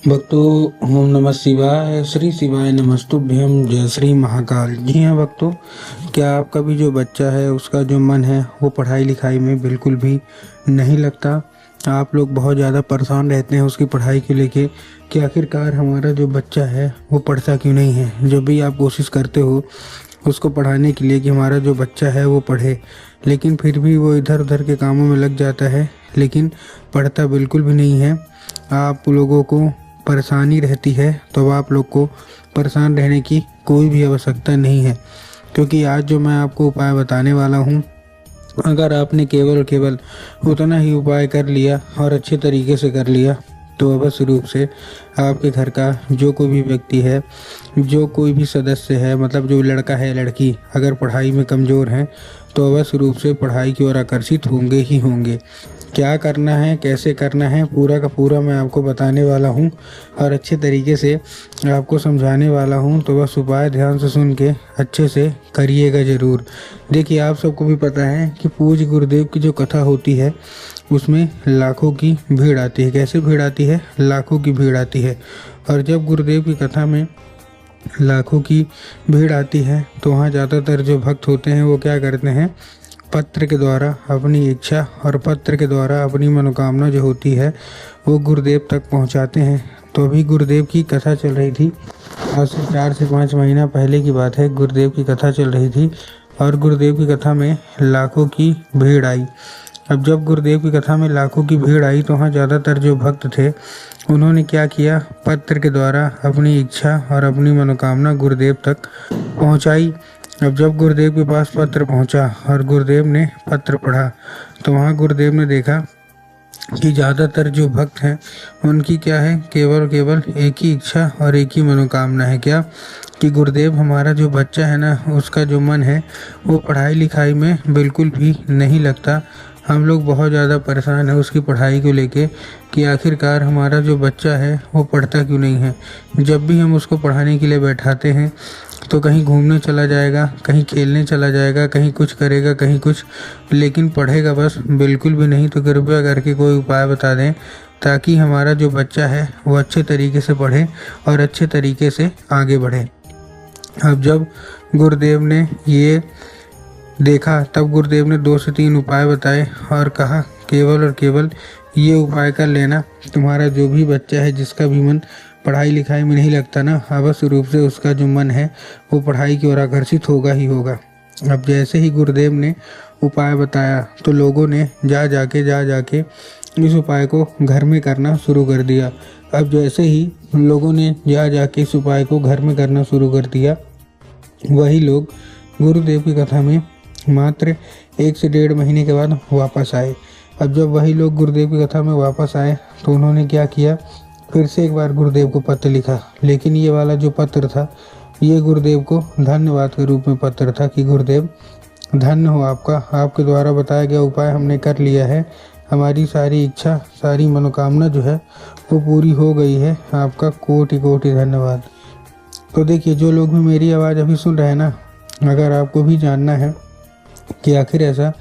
भक्तों, ओम नमः शिवाय। श्री शिवाय नमस्तुभ्यं। जय श्री महाकाल। जी हाँ भक्तों, क्या आपका भी जो बच्चा है उसका जो मन है वो पढ़ाई लिखाई में बिल्कुल भी नहीं लगता? आप लोग बहुत ज़्यादा परेशान रहते हैं उसकी पढ़ाई को लेके कि आखिरकार हमारा जो बच्चा है वो पढ़ता क्यों नहीं है। जब भी आप कोशिश करते हो उसको पढ़ाने के लिए कि हमारा जो बच्चा है वो पढ़े, लेकिन फिर भी वो इधर उधर के कामों में लग जाता है, लेकिन पढ़ता बिल्कुल भी नहीं है। आप लोगों को परेशानी रहती है तो आप लोग को परेशान रहने की कोई भी आवश्यकता नहीं है, क्योंकि आज जो मैं आपको उपाय बताने वाला हूँ, अगर आपने केवल और केवल उतना ही उपाय कर लिया और अच्छे तरीके से कर लिया तो अवश्य रूप से आपके घर का जो कोई भी व्यक्ति है, जो कोई भी सदस्य है, मतलब जो लड़का है लड़की अगर पढ़ाई में कमज़ोर हैं तो अवश्य रूप से पढ़ाई की ओर आकर्षित होंगे ही होंगे। क्या करना है, कैसे करना है, पूरा का पूरा मैं आपको बताने वाला हूँ और अच्छे तरीके से आपको समझाने वाला हूँ। तो बस उपाय ध्यान से सुन के अच्छे से करिएगा ज़रूर। देखिए, आप सबको भी पता है कि पूज्य गुरुदेव की जो कथा होती है उसमें लाखों की भीड़ आती है। कैसे भीड़ आती है? लाखों की भीड़ आती है। और जब गुरुदेव की कथा में लाखों की भीड़ आती है तो वहाँ ज़्यादातर जो भक्त होते हैं वो क्या करते हैं, पत्र के द्वारा अपनी इच्छा और पत्र के द्वारा अपनी मनोकामना जो होती है वो गुरुदेव तक पहुंचाते हैं। तो अभी गुरुदेव की कथा चल रही थी, आज से 4 से 5 महीना पहले की बात है। गुरुदेव की कथा चल रही थी और गुरुदेव की कथा में लाखों की भीड़ आई। अब जब गुरुदेव की कथा में लाखों की भीड़ आई तो वहाँ ज़्यादातर जो भक्त थे उन्होंने क्या किया, पत्र के द्वारा अपनी इच्छा और अपनी मनोकामना गुरुदेव तक पहुँचाई। अब जब गुरुदेव के पास पत्र पहुंचा और गुरुदेव ने पत्र पढ़ा तो वहाँ गुरुदेव ने देखा कि ज़्यादातर जो भक्त हैं उनकी क्या है, केवल केवल एक ही इच्छा और एक ही मनोकामना है। क्या? कि गुरुदेव, हमारा जो बच्चा है ना उसका जो मन है वो पढ़ाई लिखाई में बिल्कुल भी नहीं लगता। हम लोग बहुत ज़्यादा परेशान हैं उसकी पढ़ाई को लेके कि आखिरकार हमारा जो बच्चा है वो पढ़ता क्यों नहीं है। जब भी हम उसको पढ़ाने के लिए बैठाते हैं तो कहीं घूमने चला जाएगा, कहीं खेलने चला जाएगा, कहीं कुछ करेगा, कहीं कुछ, लेकिन पढ़ेगा बस बिल्कुल भी नहीं। तो कृपया करके कोई उपाय बता दें ताकि हमारा जो बच्चा है वो अच्छे तरीके से पढ़े और अच्छे तरीके से आगे बढ़े। अब जब गुरुदेव ने ये देखा तब गुरुदेव ने 2 से 3 उपाय बताए और कहा, केवल और केवल ये उपाय कर लेना, तुम्हारा जो भी बच्चा है जिसका भी मन पढ़ाई लिखाई में नहीं लगता ना, अवश्य रूप से उसका जो मन है वो पढ़ाई की ओर आकर्षित होगा ही होगा। अब जैसे ही गुरुदेव ने उपाय बताया तो लोगों ने जा जाके इस उपाय को घर में करना शुरू कर दिया। अब जैसे ही लोगों ने जा जाके इस उपाय को घर में करना शुरू कर दिया, वही लोग गुरुदेव की कथा में मात्र 1 से 1.5 महीने के बाद वापस आए। अब जब वही लोग गुरुदेव की कथा में वापस आए तो उन्होंने क्या किया, फिर से एक बार गुरुदेव को पत्र लिखा। लेकिन ये वाला जो पत्र था ये गुरुदेव को धन्यवाद के रूप में पत्र था कि गुरुदेव धन्य हो आपका, आपके द्वारा बताया गया उपाय हमने कर लिया है, हमारी सारी इच्छा सारी मनोकामना जो है वो पूरी हो गई है, आपका कोटि कोटि धन्यवाद। तो देखिए, जो लोग भी मेरी आवाज़ अभी सुन रहे हैं ना, अगर आपको भी जानना है कि आखिर ऐसा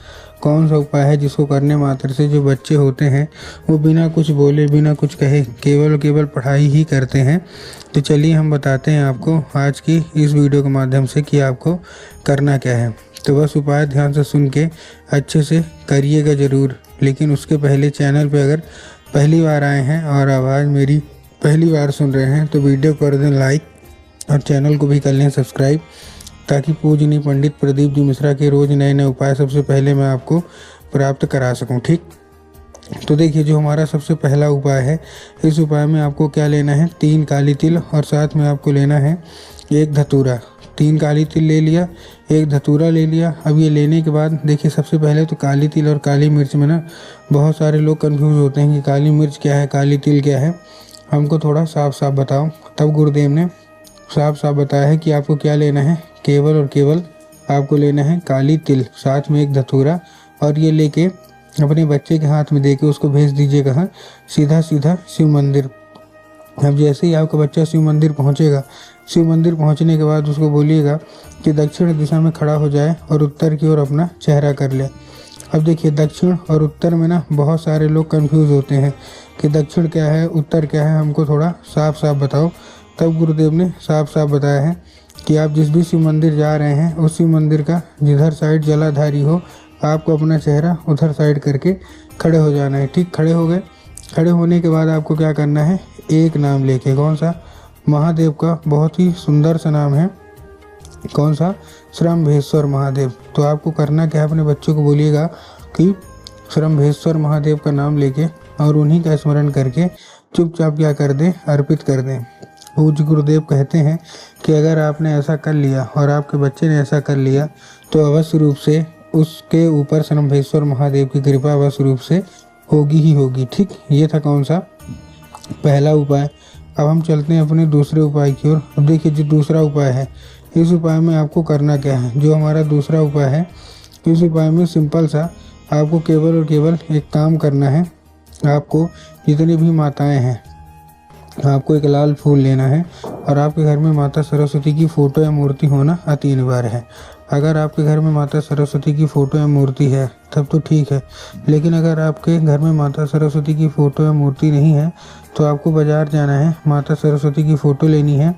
कौन सा उपाय है जिसको करने मात्र से जो बच्चे होते हैं वो बिना कुछ बोले बिना कुछ कहे केवल केवल पढ़ाई ही करते हैं, तो चलिए हम बताते हैं आपको आज की इस वीडियो के माध्यम से कि आपको करना क्या है। तो बस उपाय ध्यान से सुन के अच्छे से करिएगा ज़रूर। लेकिन उसके पहले चैनल पे अगर पहली बार आए हैं और आवाज़ मेरी पहली बार सुन रहे हैं तो वीडियो कर दें लाइक और चैनल को भी कर लें सब्सक्राइब, ताकि पूजनीय पंडित प्रदीप जी मिश्रा के रोज़ नए नए उपाय सबसे पहले मैं आपको प्राप्त करा सकूं। ठीक, तो देखिए, जो हमारा सबसे पहला उपाय है, इस उपाय में आपको क्या लेना है, 3 काली तिल और साथ में आपको लेना है 1 धतूरा। 3 काली तिल ले लिया, 1 धतूरा ले लिया। अब ये लेने के बाद देखिए, सबसे पहले तो काली तिल और काली मिर्च में ना बहुत सारे लोग कन्फ्यूज़ होते हैं कि काली मिर्च क्या है, काली तिल क्या है, हमको थोड़ा साफ साफ बताओ। तब गुरुदेव ने साफ साफ बताया है कि आपको क्या लेना है, केवल और केवल आपको लेना है काली तिल, साथ में 1 धतूरा, और ये लेके अपने बच्चे के हाथ में देके उसको भेज दीजिए कहाँ, सीधा सीधा शिव मंदिर। अब जैसे ही आपका बच्चा शिव मंदिर पहुँचेगा, शिव मंदिर पहुँचने के बाद उसको बोलिएगा कि दक्षिण दिशा में खड़ा हो जाए और उत्तर की ओर अपना चेहरा कर ले। अब देखिए, दक्षिण और उत्तर में ना बहुत सारे लोग कंफ्यूज होते हैं कि दक्षिण क्या है, उत्तर क्या है, हमको थोड़ा साफ साफ बताओ। तब गुरुदेव ने साफ साफ बताया है कि आप जिस भी शिव मंदिर जा रहे हैं उस शिव मंदिर का जिधर साइड जलाधारी हो, आपको अपना चेहरा उधर साइड करके खड़े हो जाना है। ठीक, खड़े हो गए। खड़े होने के बाद आपको क्या करना है, एक नाम लेके, कौन सा, महादेव का बहुत ही सुंदर सा नाम है, कौन सा, श्रम्भेश्वर महादेव। तो आपको करना क्या है, अपने बच्चों को बोलिएगा कि श्रम्भेश्वर महादेव का नाम लेके और उन्हीं का स्मरण करके चुपचाप क्या कर दें, अर्पित कर दें। पूज्य गुरुदेव कहते हैं कि अगर आपने ऐसा कर लिया और आपके बच्चे ने ऐसा कर लिया तो अवश्य रूप से उसके ऊपर श्रम्भेश्वर महादेव की कृपा अवश्य रूप से होगी ही होगी। ठीक, ये था कौन सा, पहला उपाय। अब हम चलते हैं अपने दूसरे उपाय की ओर। अब देखिए जो दूसरा उपाय है, इस उपाय में आपको करना क्या है, जो हमारा दूसरा उपाय है, इस उपाय में सिंपल सा आपको केवल और केवल एक काम करना है। आपको जितनी भी माताएं हैं, आपको एक लाल फूल लेना है और आपके घर में माता सरस्वती की फ़ोटो या मूर्ति होना अति अनिवार्य है। अगर आपके घर में माता सरस्वती की फ़ोटो या मूर्ति है तब तो ठीक है, लेकिन अगर आपके घर में माता सरस्वती की फ़ोटो या मूर्ति नहीं है तो आपको बाज़ार जाना है, माता सरस्वती की फ़ोटो लेनी है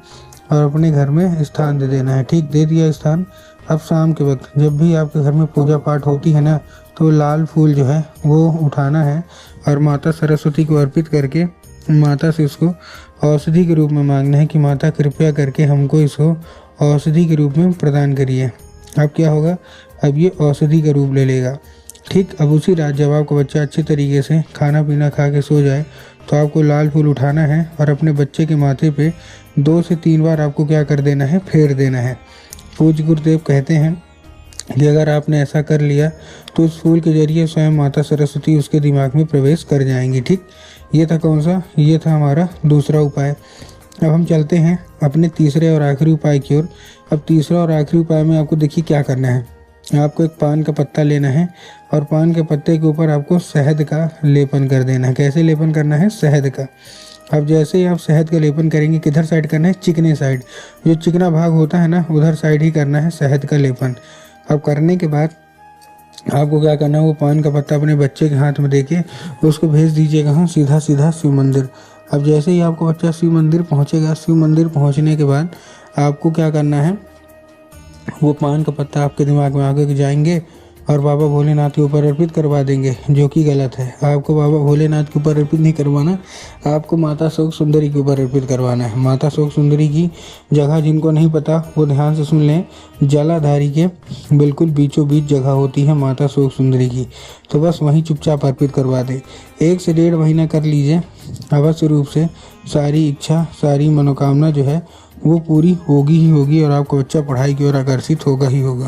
और अपने घर में स्थान दे देना है। ठीक, दे दिया स्थान। अब शाम के वक्त जब भी आपके घर में पूजा पाठ होती है ना, तो लाल फूल जो है वो उठाना है और माता सरस्वती को अर्पित करके माता से इसको औषधि के रूप में मांगना है कि माता कृपया करके हमको इसको औषधि के रूप में प्रदान करिए। अब क्या होगा, अब ये औषधि का रूप ले लेगा। ठीक, अब उसी रात जब आपका बच्चा अच्छे तरीके से खाना पीना खा के सो जाए तो आपको लाल फूल उठाना है और अपने बच्चे के माथे पे 2 से 3 बार आपको क्या कर देना है, फेर देना है। पूज्य गुरुदेव कहते हैं कि अगर आपने ऐसा कर लिया तो उस फूल के जरिए स्वयं माता सरस्वती उसके दिमाग में प्रवेश कर जाएंगी। ठीक, ये था कौन सा, ये था हमारा दूसरा उपाय। अब हम चलते हैं अपने तीसरे और आखिरी उपाय की ओर। अब तीसरा और आखिरी उपाय में आपको देखिए क्या करना है, आपको एक पान का पत्ता लेना है और पान के पत्ते के ऊपर आपको शहद का लेपन कर देना है। कैसे लेपन करना है, शहद का। अब जैसे ही आप शहद का लेपन करेंगे, किधर साइड करना है, चिकने साइड, जो चिकना भाग होता है ना उधर साइड ही करना है शहद का लेपन। अब करने के बाद आपको क्या करना है, वो पान का पत्ता अपने बच्चे के हाथ में देके उसको भेज दीजिएगा कहाँ, सीधा सीधा शिव मंदिर। अब जैसे ही आपका बच्चा शिव मंदिर पहुँचेगा, शिव मंदिर पहुँचने के बाद आपको क्या करना है, वो पान का पत्ता आपके दिमाग में आगे जाएंगे और बाबा भोलेनाथ के ऊपर अर्पित करवा देंगे, जो कि गलत है। आपको बाबा भोलेनाथ के ऊपर अर्पित नहीं करवाना, आपको माता शोक सुंदरी के ऊपर अर्पित करवाना है। माता शोक सुंदरी की जगह जिनको नहीं पता वो ध्यान से सुन लें, जलाधारी के बिल्कुल बीचों बीच जगह होती है माता शोक सुंदरी की, तो बस वहीं चुपचाप अर्पित करवा दें। 1 से 1.5 महीना कर लीजिए, अवश्य रूप से सारी इच्छा, सारी मनोकामना जो है वो पूरी होगी ही होगी और आपका बच्चा पढ़ाई की ओर आकर्षित होगा ही होगा।